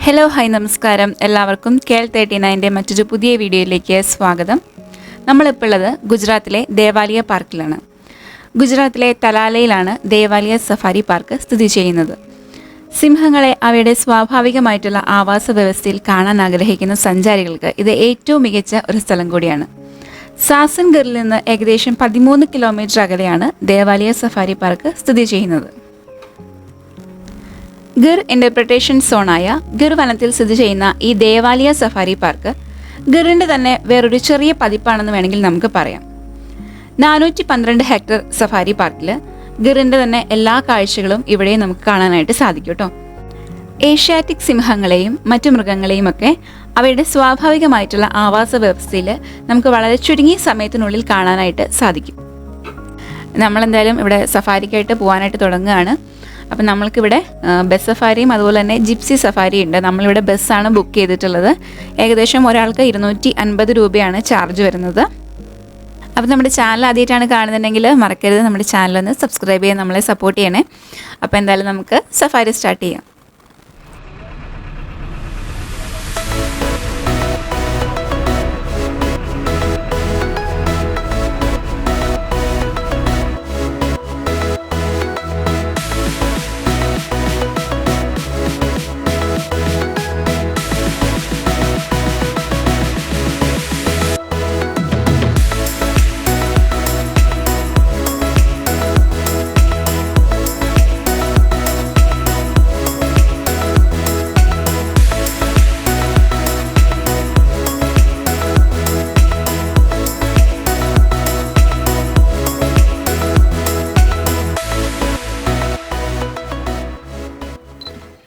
Hello hi നമസ്കാരം. എല്ലാവർക്കും KL39 മറ്റൊരു പുതിയ വീഡിയോയിലേക്ക് സ്വാഗതം. നമ്മളിപ്പോൾ ഉള്ളത് ഗുജറാത്തിലെ ദേവാലിയ പാർക്കിലാണ്. ഗുജറാത്തിലെ തലാലയിലാണ് ദേവാലിയ സഫാരി പാർക്ക് സ്ഥിതി ചെയ്യുന്നത്. സിംഹങ്ങളെ അവയുടെ സ്വാഭാവികമായിട്ടുള്ള ആവാസ വ്യവസ്ഥയിൽ കാണാൻ ആഗ്രഹിക്കുന്ന സഞ്ചാരികൾക്ക് ഇത് ഏറ്റവും മികച്ച ഒരു സ്ഥലം കൂടിയാണ്. സാസൻഗറിൽ നിന്ന് ഏകദേശം 13 കിലോമീറ്റർ അകലെയാണ് ദേവാലിയ സഫാരി പാർക്ക് സ്ഥിതി ചെയ്യുന്നത്. ഗിർ ഇന്റർപ്രിട്ടേഷൻ സോണായ ഗിർ വനത്തിൽ സ്ഥിതി ചെയ്യുന്ന ഈ ദേവാലിയ സഫാരി പാർക്ക് ഗിറിൻ്റെ തന്നെ വേറൊരു ചെറിയ പതിപ്പാണെന്ന് വേണമെങ്കിൽ നമുക്ക് പറയാം. 412 ഹെക്ടർ സഫാരി പാർക്കിൽ ഗിറിൻ്റെ തന്നെ എല്ലാ കാഴ്ചകളും ഇവിടെ നമുക്ക് കാണാനായിട്ട് സാധിക്കും കേട്ടോ. ഏഷ്യാറ്റിക് സിംഹങ്ങളെയും മറ്റു മൃഗങ്ങളെയും ഒക്കെ അവയുടെ സ്വാഭാവികമായിട്ടുള്ള ആവാസ വ്യവസ്ഥയിൽ നമുക്ക് വളരെ ചുരുങ്ങിയ സമയത്തിനുള്ളിൽ കാണാനായിട്ട് സാധിക്കും. നമ്മളെന്തായാലും ഇവിടെ സഫാരിക്കായിട്ട് പോകാനായിട്ട് തുടങ്ങുകയാണ്. അപ്പം നമ്മൾക്കിവിടെ ബസ് സഫാരിയും അതുപോലെ തന്നെ ജിപ്സി സഫാരിയും ഉണ്ട്. നമ്മളിവിടെ ബസ്സാണ് ബുക്ക് ചെയ്തിട്ടുള്ളത്. ഏകദേശം ഒരാൾക്ക് 250 രൂപയാണ് ചാർജ് വരുന്നത്. അപ്പം നമ്മുടെ ചാനൽ ആദ്യമായിട്ടാണ് കാണുന്നുണ്ടെങ്കിൽ മറക്കരുത് നമ്മുടെ ചാനലൊന്ന് സബ്സ്ക്രൈബ് ചെയ്യാൻ നമ്മളെ സപ്പോർട്ട് ചെയ്യണേ. അപ്പോൾ എന്തായാലും നമുക്ക് സഫാരി സ്റ്റാർട്ട് ചെയ്യാം.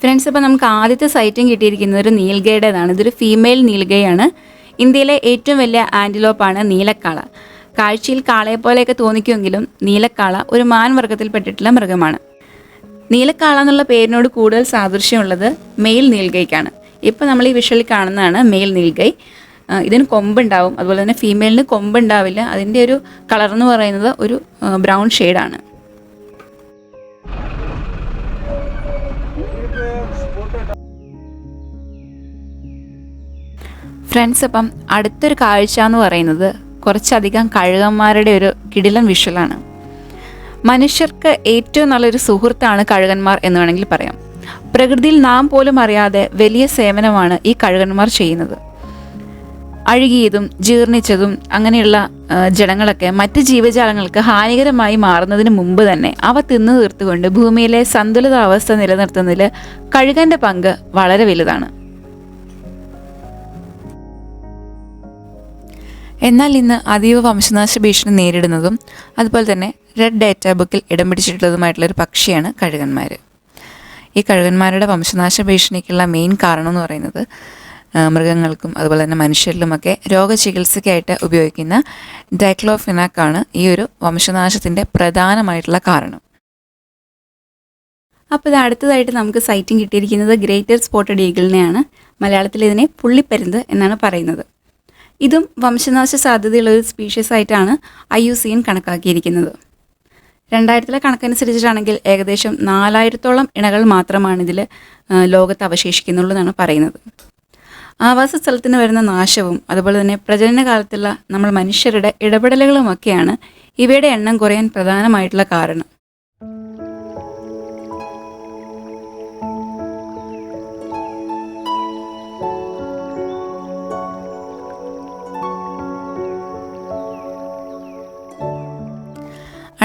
ഫ്രണ്ട്സ്, അപ്പോൾ നമുക്ക് ആദ്യത്തെ സൈറ്റിംഗ് കിട്ടിയിരിക്കുന്നത് ഒരു നീൽഗയുടേതാണ്. ഇതൊരു ഫീമെയിൽ നീൽഗയാണ്. ഇന്ത്യയിലെ ഏറ്റവും വലിയ ആൻറ്റിലോപ്പാണ് നീലക്കാള. കാഴ്ചയിൽ കാളയെ പോലെയൊക്കെ തോന്നിക്കുമെങ്കിലും നീലക്കാള ഒരു മാൻവർഗത്തിൽപ്പെട്ടിട്ടുള്ള മൃഗമാണ്. നീലക്കാള എന്നുള്ള പേരിനോട് കൂടുതൽ സാദൃശ്യമുള്ളത് മെയിൽ നീൽഗയ്ക്കാണ്. ഇപ്പോൾ നമ്മൾ ഈ വിഷ്വലിൽ കാണുന്നതാണ് മെയിൽ നീൽഗൈ. ഇതിന് കൊമ്പുണ്ടാവും, അതുപോലെ തന്നെ ഫീമെയിലിന് കൊമ്പുണ്ടാവില്ല. അതിൻ്റെ ഒരു കളർ എന്ന് പറയുന്നത് ഒരു ബ്രൗൺ ഷെയ്ഡാണ്. ഫ്രണ്ട്സ്, അപ്പം അടുത്തൊരു കാഴ്ച എന്ന് പറയുന്നത് കുറച്ചധികം കഴുകന്മാരുടെ ഒരു കിടിലൻ വിഷ്വലാണ്. മനുഷ്യർക്ക് ഏറ്റവും നല്ലൊരു സുഹൃത്താണ് കഴുകന്മാർ എന്ന് വേണമെങ്കിൽ പറയാം. പ്രകൃതിയിൽ നാം പോലും അറിയാതെ വലിയ സേവനമാണ് ഈ കഴുകന്മാർ ചെയ്യുന്നത്. അഴുകിയതും ജീർണിച്ചതും അങ്ങനെയുള്ള ജഡങ്ങളൊക്കെ മറ്റ് ജീവജാലങ്ങൾക്ക് ഹാനികരമായി മാറുന്നതിന് മുമ്പ് തന്നെ അവ തിന്നു തീർത്തുകൊണ്ട് ഭൂമിയിലെ സന്തുലിതാവസ്ഥ നിലനിർത്തുന്നതിൽ കഴുകൻ്റെ പങ്ക് വളരെ വലുതാണ്. എന്നാൽ ഇന്ന് അതീവ വംശനാശ ഭീഷണി നേരിടുന്നതും അതുപോലെ തന്നെ റെഡ് ഡേറ്റ ബുക്കിൽ ഇടം പിടിച്ചിട്ടുള്ളതുമായിട്ടുള്ളൊരു പക്ഷിയാണ് കഴുകന്മാർ. ഈ കഴുകന്മാരുടെ വംശനാശ ഭീഷണിക്കുള്ള മെയിൻ കാരണം എന്ന് പറയുന്നത് മൃഗങ്ങൾക്കും അതുപോലെ തന്നെ മനുഷ്യരിലുമൊക്കെ രോഗചികിത്സയ്ക്കായിട്ട് ഉപയോഗിക്കുന്ന ഡൈക്ലോഫിനാക്കാണ് ഈ ഒരു വംശനാശത്തിൻ്റെ പ്രധാനമായിട്ടുള്ള കാരണം. അപ്പോൾ ഇത് അടുത്തതായിട്ട് നമുക്ക് സൈറ്റിംഗ് കിട്ടിയിരിക്കുന്നത് ഗ്രേറ്റർ സ്പോട്ടഡ് ഈഗിളിനെയാണ്. മലയാളത്തിൽ ഇതിനെ പുള്ളിപ്പരുന്ത് എന്നാണ് പറയുന്നത്. ഇതും വംശനാശ സാധ്യതയുള്ളൊരു സ്പീഷ്യസ് ആയിട്ടാണ് IUCN കണക്കാക്കിയിരിക്കുന്നത്. 2000 കണക്കനുസരിച്ചിട്ടാണെങ്കിൽ ഏകദേശം 4000-ഓളം ഇണകൾ മാത്രമാണ് ഇതിൽ ലോകത്ത് അവശേഷിക്കുന്നുള്ളൂ എന്നാണ് പറയുന്നത്. ആവാസ സ്ഥലത്തിന് വരുന്ന നാശവും അതുപോലെ തന്നെ പ്രജനന കാലത്തുള്ള നമ്മൾ മനുഷ്യരുടെ ഇടപെടലുകളുമൊക്കെയാണ് ഇവയുടെ എണ്ണം കുറയാൻ പ്രധാനമായിട്ടുള്ള കാരണം.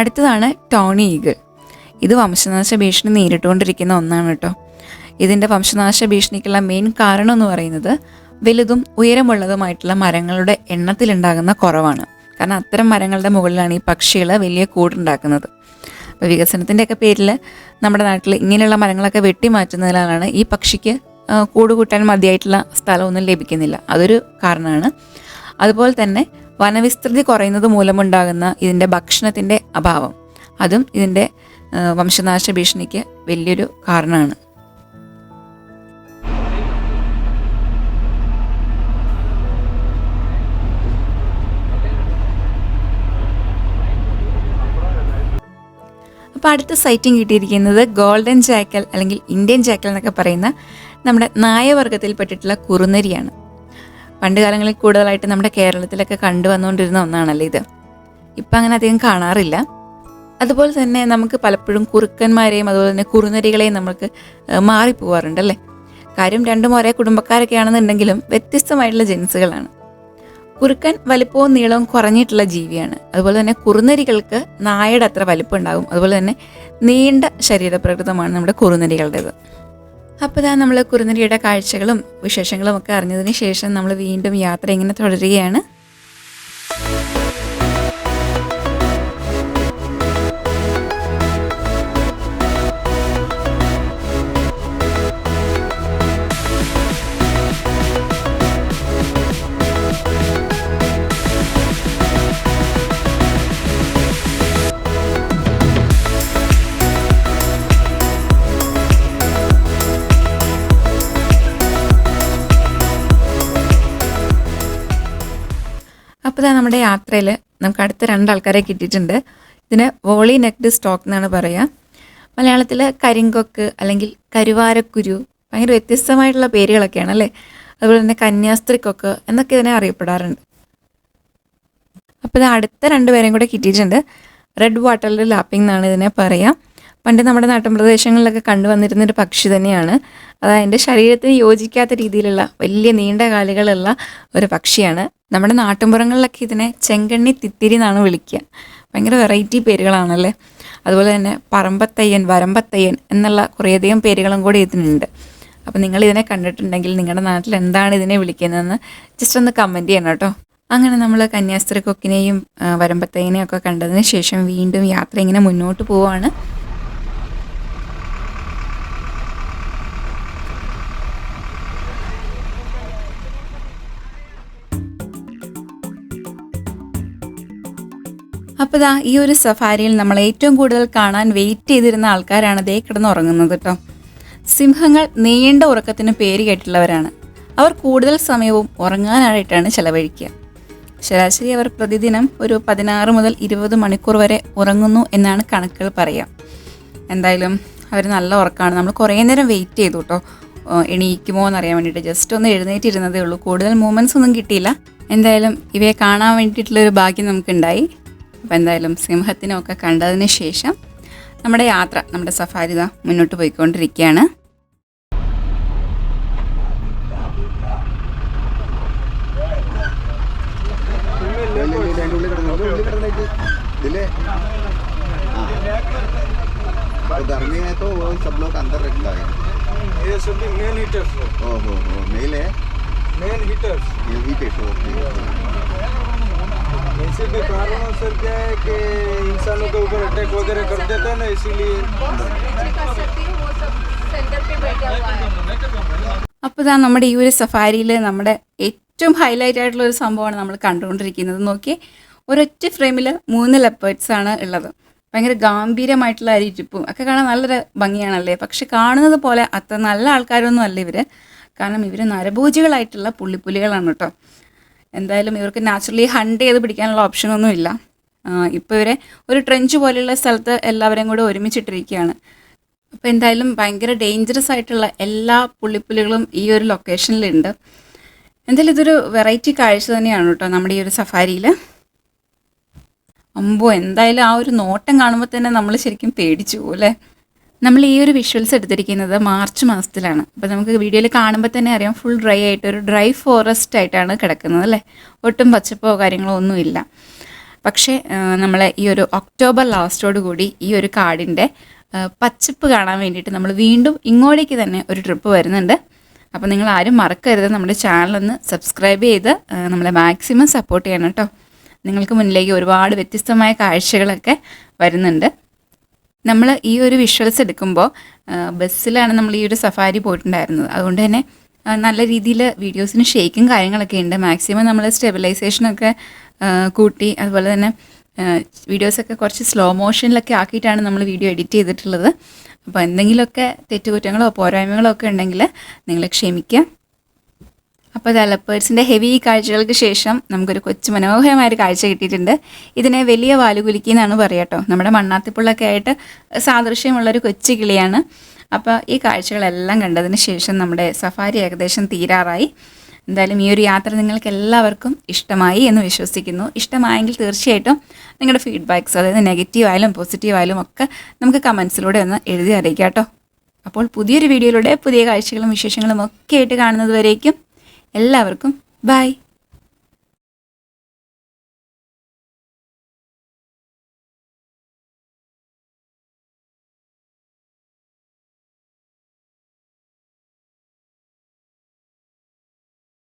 അടുത്തതാണ് ടോണി ഈഗിൾ. ഇത് വംശനാശ ഭീഷണി നേരിട്ടുകൊണ്ടിരിക്കുന്ന ഒന്നാണ് കേട്ടോ. ഇതിൻ്റെ വംശനാശ ഭീഷണിക്കുള്ള മെയിൻ കാരണം എന്ന് പറയുന്നത് വലുതും ഉയരമുള്ളതുമായിട്ടുള്ള മരങ്ങളുടെ എണ്ണത്തിലുണ്ടാകുന്ന കുറവാണ്. കാരണം അത്തരം മരങ്ങളുടെ മുകളിലാണ് ഈ പക്ഷികൾ വലിയ കൂടുണ്ടാക്കുന്നത്. അപ്പോൾ വികസനത്തിൻ്റെയൊക്കെ പേരിൽ നമ്മുടെ നാട്ടിൽ ഇങ്ങനെയുള്ള മരങ്ങളൊക്കെ വെട്ടിമാറ്റുന്നതിനാലാണ് ഈ പക്ഷിക്ക് കൂട് കൂട്ടാൻ മതിയായിട്ടുള്ള സ്ഥലമൊന്നും ലഭിക്കുന്നില്ല. അതൊരു കാരണമാണ്. അതുപോലെ തന്നെ വനവിസ്തൃതി കുറയുന്നത് മൂലമുണ്ടാകുന്ന ഇതിൻ്റെ ഭക്ഷണത്തിൻ്റെ അഭാവം, അതും ഇതിൻ്റെ വംശനാശ ഭീഷണിക്ക് വലിയൊരു കാരണമാണ്. അപ്പോൾ അടുത്ത സൈറ്റിംഗ് കിട്ടിയിരിക്കുന്നത് ഗോൾഡൻ ജാക്കൽ അല്ലെങ്കിൽ ഇന്ത്യൻ ജാക്കൽ എന്നൊക്കെ പറയുന്ന നമ്മുടെ നായവർഗത്തിൽപ്പെട്ടിട്ടുള്ള കുറുനരിയാണ്. പണ്ട് കാലങ്ങളിൽ കൂടുതലായിട്ട് നമ്മുടെ കേരളത്തിലൊക്കെ കണ്ടുവന്നുകൊണ്ടിരുന്ന ഒന്നാണല്ലോ ഇത്. ഇപ്പം അങ്ങനെ അധികം കാണാറില്ല. അതുപോലെ തന്നെ നമുക്ക് പലപ്പോഴും കുറുക്കന്മാരെയും അതുപോലെ തന്നെ കുറുനരികളെയും നമുക്ക് മാറിപ്പോവാറുണ്ടല്ലേ. കാര്യം രണ്ടും ഒരേ കുടുംബക്കാരൊക്കെ ആണെന്നുണ്ടെങ്കിലും വ്യത്യസ്തമായിട്ടുള്ള ജൻസുകളാണ്. കുറുക്കൻ വലിപ്പവും നീളവും കുറഞ്ഞിട്ടുള്ള ജീവിയാണ്. അതുപോലെ തന്നെ കുറുനരികൾക്ക് നായയുടെ അത്ര വലിപ്പം ഉണ്ടാകും. അതുപോലെ തന്നെ നീണ്ട ശരീരപ്രകൃതമാണ് നമ്മുടെ കുറുനരികളുടേത്. അപ്പോൾ ഇതാ നമ്മൾ കുറുനരിയുടെ കാഴ്ചകളും വിശേഷങ്ങളും ഒക്കെ അറിഞ്ഞതിന് ശേഷം നമ്മൾ വീണ്ടും യാത്ര ഇങ്ങനെ തുടരുകയാണ്. അപ്പോൾ നമ്മുടെ യാത്രയിൽ നമുക്ക് അടുത്ത 2 ആൾക്കാരെ കിട്ടിയിട്ടുണ്ട്. ഇതിന് വോളി നെക്ഡ് സ്റ്റോക്ക് എന്നാണ് പറയുക. മലയാളത്തിൽ കരിങ്കൊക്ക് അല്ലെങ്കിൽ കരുവാരക്കുരു, ഭയങ്കര വ്യത്യസ്തമായിട്ടുള്ള പേരുകളൊക്കെയാണ് അല്ലേ. അതുപോലെ തന്നെ കന്യാസ്ത്രീക്കൊക്ക് എന്നൊക്കെ ഇതിനെ അറിയപ്പെടാറുണ്ട്. അപ്പോൾ ഇത് അടുത്ത 2 പേരെയും കൂടെ കിട്ടിയിട്ടുണ്ട്. റെഡ് വാട്ടറിൽ ലാപ്പിംഗ് എന്നാണ് ഇതിനെ പറയുക. പണ്ട് നമ്മുടെ നാട്ടിൻപ്രദേശങ്ങളിലൊക്കെ കണ്ടുവന്നിരുന്നൊരു പക്ഷി തന്നെയാണ്. അത് അതിൻ്റെ ശരീരത്തിന് യോജിക്കാത്ത രീതിയിലുള്ള വലിയ നീണ്ട കാലുകളുള്ള ഒരു പക്ഷിയാണ്. നമ്മുടെ നാട്ടിൻപുറങ്ങളിലൊക്കെ ഇതിനെ ചെങ്കണ്ണി തിത്തിരി എന്നാണ് വിളിക്കുക. ഭയങ്കര വെറൈറ്റി പേരുകളാണല്ലേ. അതുപോലെ തന്നെ പറമ്പത്തയ്യൻ, വരമ്പത്തയ്യൻ എന്നുള്ള കുറേയധികം പേരുകളും കൂടി ഇതിനുണ്ട്. അപ്പോൾ നിങ്ങൾ ഇതിനെ കണ്ടിട്ടുണ്ടെങ്കിൽ നിങ്ങളുടെ നാട്ടിൽ എന്താണ് ഇതിനെ വിളിക്കുന്നതെന്ന് ജസ്റ്റ് ഒന്ന് കമൻറ്റ് ചെയ്യണം കേട്ടോ. അങ്ങനെ നമ്മൾ കന്യാസ്ത്രീ കൊക്കിനെയും വരമ്പത്തയ്യനെയും ഒക്കെ കണ്ടതിന് ശേഷം വീണ്ടും യാത്ര ഇങ്ങനെ മുന്നോട്ട് പോവുകയാണ്. അപ്പോൾ ഇതാ ഈ ഒരു സഫാരിയിൽ നമ്മൾ ഏറ്റവും കൂടുതൽ കാണാൻ വെയിറ്റ് ചെയ്തിരുന്ന ആൾക്കാരാണ് ദേ കിടന്നുറങ്ങുന്നത് കേട്ടോ. സിംഹങ്ങൾ നീണ്ട ഉറക്കത്തിന് പേര് കേട്ടുള്ളവരാണ്. അവർ കൂടുതൽ സമയവും ഉറങ്ങാനായിട്ടാണ് ചെലവഴിക്കുക. ശരാശരി അവർ പ്രതിദിനം ഒരു 16 മുതൽ 20 മണിക്കൂർ വരെ ഉറങ്ങുന്നു എന്നാണ് കണക്കുകൾ പറയുക. എന്തായാലും അവർ നല്ല ഉറക്കമാണ്. നമ്മൾ കുറേ നേരം വെയിറ്റ് ചെയ്തു കേട്ടോ, എണീക്കുമോ എന്നറിയാൻ വേണ്ടിയിട്ട്. ജസ്റ്റ് ഒന്ന് എഴുന്നേറ്റിരുന്നതേ ഉള്ളൂ. കൂടുതൽ മൂമെൻറ്റ്സ് ഒന്നും കിട്ടിയില്ല. എന്തായാലും ഇവയെ കാണാൻ വേണ്ടിയിട്ടുള്ളൊരു ഭാഗ്യം നമുക്കുണ്ടായി. അപ്പോൾ എന്തായാലും സിംഹത്തിനൊക്കെ കണ്ടതിന് ശേഷം നമ്മുടെ യാത്ര, നമ്മുടെ സഫാരി മുന്നോട്ട് പോയിക്കൊണ്ടിരിക്കുകയാണ്. गर्मी है तो वो सब लोग अंदर रखता है. ये सब भी मेन हीटर्स है. ओहो मेल है. Main heaters. ये हीटर ओके. ऐसे भी कारणों से क्या है कि इंसानों के ऊपर अटैक वगैरह कर देता है ना, इसीलिए അപ്പോൾ ഇതാ നമ്മുടെ ഈ ഒരു സഫാരിയിൽ നമ്മുടെ ഏറ്റവും ഹൈലൈറ്റ് ആയിട്ടുള്ള ഒരു സംഭവമാണ് നമ്മൾ കണ്ടുകൊണ്ടിരിക്കുന്നത്. നോക്കി, ഒരൊറ്റ ഫ്രെയിമിൽ 3 ലെപ്പേർഡ്സ് ആണ് ഉള്ളത്. ഭയങ്കര ഗാംഭീര്യമായിട്ടുള്ള അരിയിരിപ്പും ഒക്കെ കാണാൻ നല്ലൊരു ഭംഗിയാണല്ലേ. പക്ഷെ കാണുന്നത് പോലെ അത്ര നല്ല ആൾക്കാരൊന്നും അല്ല ഇവർ. കാരണം ഇവർ നരഭോജികളായിട്ടുള്ള പുള്ളിപ്പുലികളാണ് കേട്ടോ. എന്തായാലും ഇവർക്ക് നാച്ചുറലി ഹണ്ട് ചെയ്ത് പിടിക്കാനുള്ള ഓപ്ഷനൊന്നും ഇല്ല. ഇപ്പോൾ ഇവരെ ഒരു ട്രെഞ്ച് പോലെയുള്ള സ്ഥലത്ത് എല്ലാവരെയും കൂടെ ഒരുമിച്ചിട്ടിരിക്കുകയാണ്. അപ്പോൾ എന്തായാലും ഭയങ്കര ഡേഞ്ചറസ് ആയിട്ടുള്ള എല്ലാ പുള്ളിപ്പുലികളും ഈ ഒരു ലൊക്കേഷനിലുണ്ട്. എന്തായാലും ഇതൊരു വെറൈറ്റി കാഴ്ച തന്നെയാണ് കേട്ടോ നമ്മുടെ ഈ ഒരു സഫാരിയിൽ. അമ്പോ, എന്തായാലും ആ ഒരു നോട്ടം കാണുമ്പോൾ തന്നെ നമ്മൾ ശരിക്കും പേടിച്ചു പോകും അല്ലേ. നമ്മൾ ഈ ഒരു വിഷ്വൽസ് എടുത്തിരിക്കുന്നത് മാർച്ച് മാസത്തിലാണ്. അപ്പോൾ നമുക്ക് വീഡിയോയിൽ കാണുമ്പോൾ തന്നെ അറിയാം, ഫുൾ ഡ്രൈ ആയിട്ട് ഒരു ഡ്രൈ ഫോറസ്റ്റ് ആയിട്ടാണ് കിടക്കുന്നത് അല്ലേ. ഒട്ടും പച്ചപ്പോ കാര്യങ്ങളോ ഒന്നുമില്ല. പക്ഷേ നമ്മൾ ഈ ഒരു ഒക്ടോബർ ലാസ്റ്റോട് കൂടി ഈ ഒരു കാടിൻ്റെ പച്ചപ്പ് കാണാൻ വേണ്ടിയിട്ട് നമ്മൾ വീണ്ടും ഇങ്ങോട്ടേക്ക് തന്നെ ഒരു ട്രിപ്പ് വരുന്നുണ്ട്. അപ്പോൾ നിങ്ങൾ ആരും മറക്കരുത് നമ്മുടെ ചാനലൊന്ന് സബ്സ്ക്രൈബ് ചെയ്ത് നമ്മളെ മാക്സിമം സപ്പോർട്ട് ചെയ്യണം കേട്ടോ. നിങ്ങൾക്ക് മുന്നിലേക്ക് ഒരുപാട് വ്യത്യസ്തമായ കാഴ്ചകളൊക്കെ വരുന്നുണ്ട്. നമ്മൾ ഈ ഒരു വിഷ്വൽസ് എടുക്കുമ്പോൾ ബസ്സിലാണ് നമ്മൾ ഈ ഒരു സഫാരി പോയിട്ടുണ്ടായിരുന്നത്. അതുകൊണ്ട് തന്നെ നല്ല രീതിയിൽ വീഡിയോസിന് ഷേക്കും കാര്യങ്ങളൊക്കെ ഉണ്ട്. മാക്സിമം നമ്മൾ സ്റ്റെബിലൈസേഷനൊക്കെ കൂട്ടി, അതുപോലെ തന്നെ വീഡിയോസൊക്കെ കുറച്ച് സ്ലോ മോഷനിലൊക്കെ ആക്കിയിട്ടാണ് നമ്മൾ വീഡിയോ എഡിറ്റ് ചെയ്തിട്ടുള്ളത്. അപ്പോൾ എന്തെങ്കിലുമൊക്കെ തെറ്റുകുറ്റങ്ങളോ പോരായ്മകളോ ഒക്കെ ഉണ്ടെങ്കിൽ നിങ്ങൾ ക്ഷമിക്കുക. അപ്പോൾ അത് ലെപ്പേർഡ്സിൻ്റെ ഹെവി കാഴ്ചകൾക്ക് ശേഷം നമുക്കൊരു കൊച്ചു മനോഹരമായൊരു കാഴ്ച കിട്ടിയിട്ടുണ്ട്. ഇതിനെ വലിയ വാലുകുലുക്കി എന്നാണ് പറയുക കേട്ടോ. നമ്മുടെ മണ്ണാത്തിപ്പുള്ളൊക്കെ ആയിട്ട് സാദൃശ്യമുള്ളൊരു കൊച്ചു കിളിയാണ്. അപ്പോൾ ഈ കാഴ്ചകളെല്ലാം കണ്ടതിന് ശേഷം നമ്മുടെ സഫാരി ഏകദേശം തീരാറായി. എന്തായാലും ഈ ഒരു യാത്ര നിങ്ങൾക്ക് എല്ലാവർക്കും ഇഷ്ടമായി എന്ന് വിശ്വസിക്കുന്നു. ഇഷ്ടമായെങ്കിൽ തീർച്ചയായിട്ടും നിങ്ങളുടെ ഫീഡ്ബാക്ക്സ്, അതായത് നെഗറ്റീവ് ആയാലും പോസിറ്റീവ് ആയാലും ഒക്കെ നമുക്ക് കമൻസിലൂടെ ഒന്ന് എഴുതി അറിയിക്കാം കേട്ടോ. അപ്പോൾ പുതിയൊരു വീഡിയോയിലൂടെ പുതിയ കാഴ്ചകളും വിശേഷങ്ങളും ഒക്കെ ആയിട്ട് കാണുന്നത് വരേക്കും എല്ലാവർക്കും ബൈ.